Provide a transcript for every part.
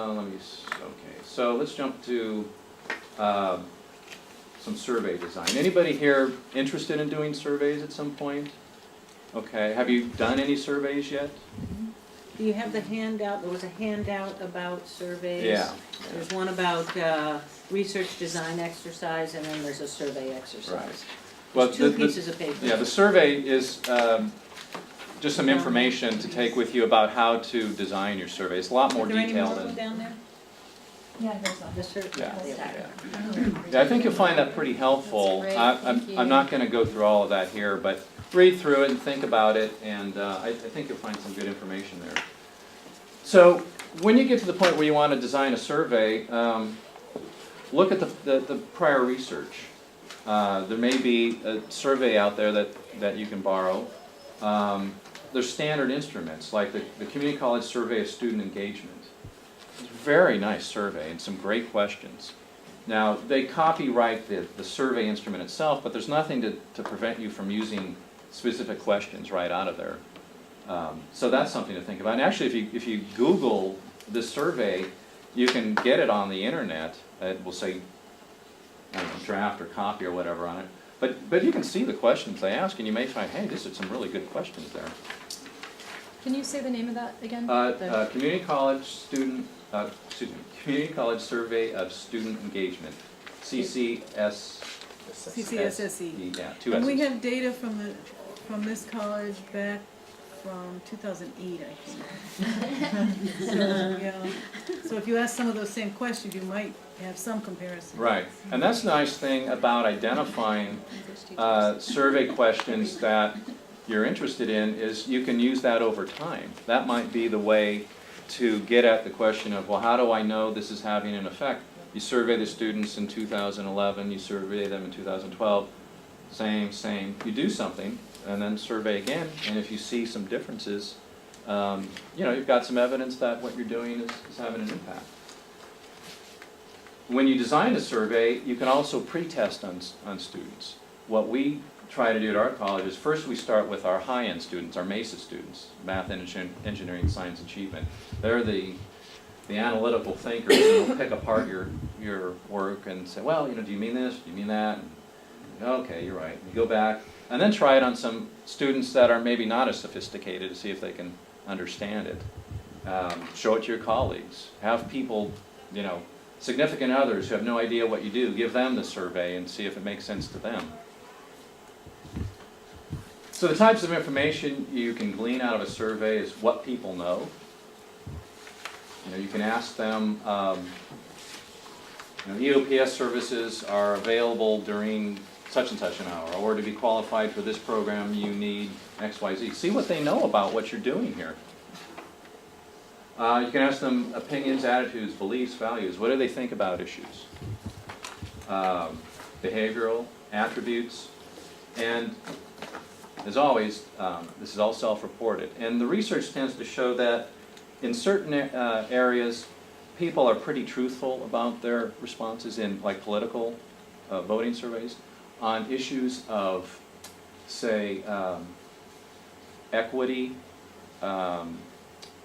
Okay, so let's jump to some survey design. Anybody here interested in doing surveys at some point? Okay, have you done any surveys yet? Do you have the handout? There was a handout about surveys. Yeah. There's one about research design exercise, and then there's a survey exercise. Right. Well, There's two pieces of paper. Yeah, the survey is just some information to take with you about how to design your survey. It's a lot more detailed than. down there? Yeah, there's one. The survey. Yeah, I think you'll find that pretty helpful. That's great, thank you. I'm not going to go through all of that here, but read through it and think about it, and I think you'll find some good information there. So when you get to the point where you want to design a survey, look at the prior research. There may be a survey out there that you can borrow. There's standard instruments like the Community College Survey of Student Engagement. It's a very nice survey and some great questions. Now, they copyright the survey instrument itself, but there's nothing to prevent you from using specific questions right out of there. So that's something to think about. And actually, if you Google this survey, you can get it on the internet. It will say, I don't know, draft or copy or whatever on it. But you can see the questions they ask, and you may find, hey, this is some really good questions there. Can you say the name of that again? Community College Community College Survey of Student Engagement, CCS. CCSSE. Yeah, two And we S's. have data from this college back from 2008, I think. So, yeah. So if you ask some of those same questions, you might have some comparison. Right, and that's the nice thing about identifying survey questions that you're interested in is you can use that over time. That might be the way to get at the question of, well, how do I know this is having an effect? You survey the students in 2011, you survey them in 2012, same. You do something, and then survey again, and if you see some differences, you've got some evidence that what you're doing is having an impact. When you design a survey, you can also pre-test on students. What we try to do at our college is first we start with our high-end students, our MESA students, math, engineering, science, achievement. They're the analytical thinkers, and they'll pick apart your work and say, well, do you mean this? Do you mean that? And, okay, you're right. You go back, and then try it on some students that are maybe not as sophisticated to see if they can understand it. Show it to your colleagues. Have people, significant others who have no idea what you do, give them the survey and see if it makes sense to them. So the types of information you can glean out of a survey is what people know. You can ask them, EOPS services are available during such and such an hour, or to be qualified for this program you need X, Y, Z. See what they know about what you're doing here. You can ask them opinions, attitudes, beliefs, values. What do they think about issues? Behavioral attributes. And as always, this is all self-reported. And the research tends to show that in certain areas, people are pretty truthful about their responses in like political voting surveys on issues of, say, equity,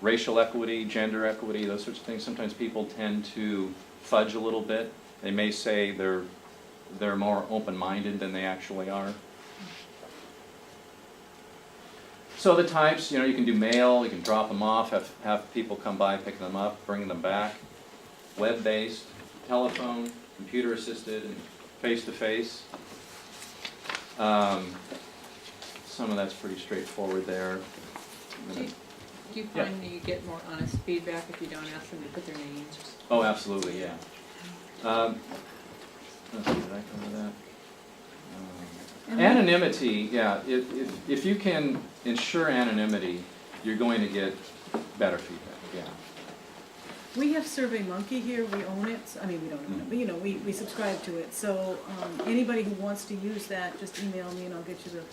racial equity, gender equity, those sorts of things. Sometimes people tend to fudge a little bit. They may say they're more open-minded than they actually are. So the types, you can do mail, you can drop them off, have people come by, pick them up, bring them back. Web-based, telephone, computer-assisted, and face-to-face. Some of that's pretty straightforward there. Do you find that you get more honest feedback if you don't ask them to put their names? Oh, absolutely, yeah. Let's see, did I cover that? Anonymity, yeah. If you can ensure anonymity, you're going to get better feedback, yeah. We have SurveyMonkey here, we own it, I mean, we don't own it, but we subscribe to it. So anybody who wants to use that, just email me and I'll get you the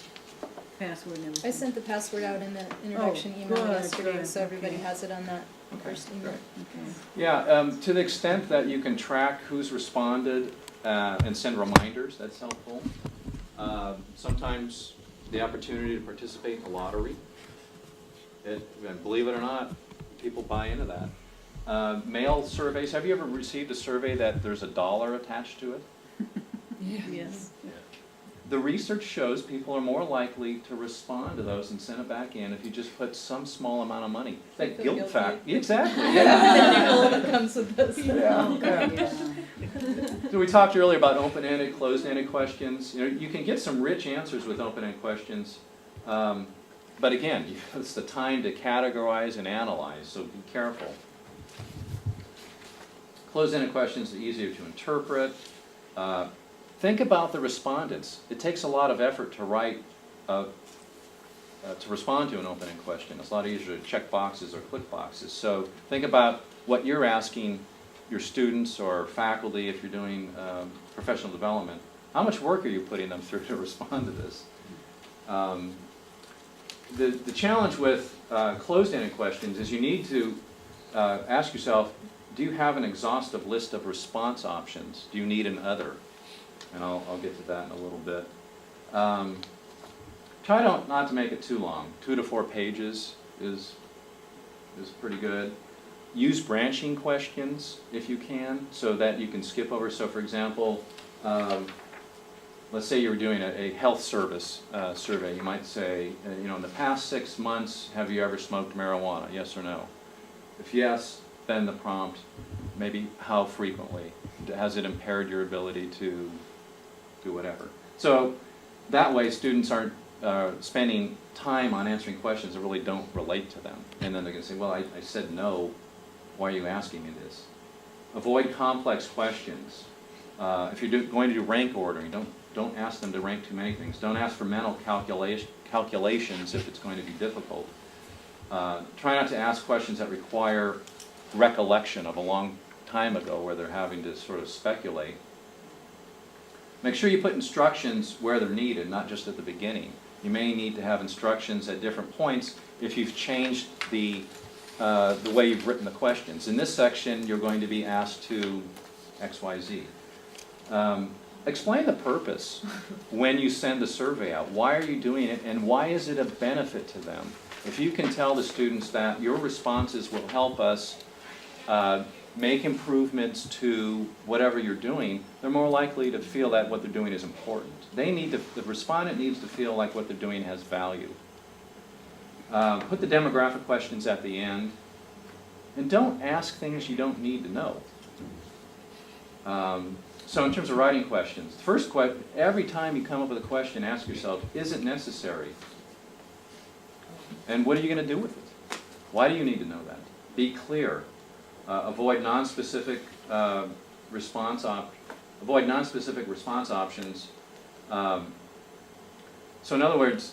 password and everything. I sent the password out in the introduction email good, yesterday, good, so everybody okay. has it on that first email. Okay. Yeah, to the extent that you can track who's responded and send reminders, that's helpful. Sometimes the opportunity to participate in the lottery, and believe it or not, people buy into that. Mail surveys, have you ever received a survey that there's $1 attached to it? Yes. The research shows people are more likely to respond to those and send it back in if you just put some small amount of money. That feel guilt guilty. factor, exactly, yeah. All that comes with this. So we talked earlier about open-ended, closed-ended questions. You know, you can get some rich answers with open-ended questions, but again, it's the time to categorize and analyze, so be careful. Closed-ended questions are easier to interpret. Think about the respondents. It takes a lot of effort to write, to respond to an open-ended question. It's a lot easier to check boxes or click boxes. So think about what you're asking your students or faculty if you're doing professional development. How much work are you putting them through to respond to this? The challenge with closed-ended questions is you need to ask yourself, do you have an exhaustive list of response options? Do you need an other? And I'll get to that in a little bit. Try not to make it too long. 2 to 4 pages is pretty good. Use branching questions if you can, so that you can skip over. So for example, let's say you were doing a health service survey. You might say, you know, in the past 6 months, have you ever smoked marijuana? Yes or no? If yes, then the prompt, maybe how frequently? Has it impaired your ability to do whatever? So that way students aren't spending time on answering questions that really don't relate to them. And then they're going to say, well, I said no, why are you asking me this? Avoid complex questions. If you're going to do rank ordering, don't ask them to rank too many things. Don't ask for mental calculations if it's going to be difficult. Try not to ask questions that require recollection of a long time ago where they're having to sort of speculate. Make sure you put instructions where they're needed, not just at the beginning. You may need to have instructions at different points if you've changed the way you've written the questions. In this section, you're going to be asked to X, Y, Z. Explain the purpose when you send the survey out. Why are you doing it, and why is it a benefit to them? If you can tell the students that your responses will help us make improvements to whatever you're doing, they're more likely to feel that what they're doing is important. The respondent needs to feel like what they're doing has value. Put the demographic questions at the end, and don't ask things you don't need to know. So in terms of writing questions, the first question, every time you come up with a question, ask yourself, is it necessary? And what are you going to do with it? Why do you need to know that? Be clear. Avoid non-specific response options. So in other words,